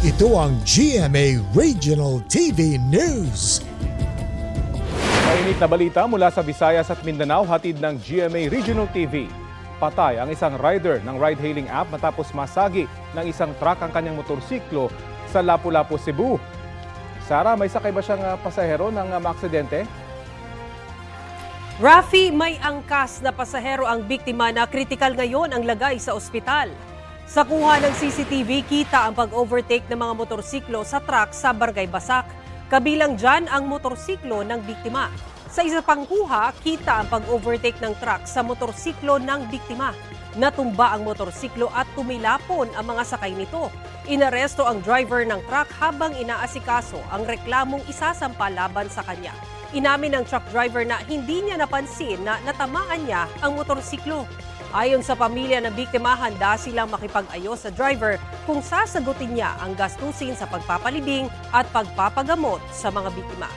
Ito ang GMA Regional TV News. Mainit na balita mula sa Visayas at Mindanao, hatid ng GMA Regional TV. Patay ang isang rider ng ride-hailing app matapos masagi ng isang truck ang kanyang motorsiklo sa Lapu-Lapu, Cebu. Sara, may sakay ba siyang pasahero ng maaksidente? Rafi, may angkas na pasahero ang biktima na kritikal ngayon ang lagay sa ospital. Sa kuha ng CCTV, kita ang pag-overtake ng mga motorsiklo sa truck sa Barangay Basak. Kabilang dyan ang motorsiklo ng biktima. Sa isa pang kuha, kita ang pag-overtake ng truck sa motorsiklo ng biktima. Natumba ang motorsiklo at tumilapon ang mga sakay nito. Inaresto ang driver ng truck habang inaasikaso ang reklamong isasampa laban sa kanya. Inamin ng truck driver na hindi niya napansin na natamaan niya ang motorsiklo. Ayon sa pamilya ng biktima, handa silang makipag-ayos sa driver kung sasagutin niya ang gastusin sa pagpapalibing at pagpapagamot sa mga biktima.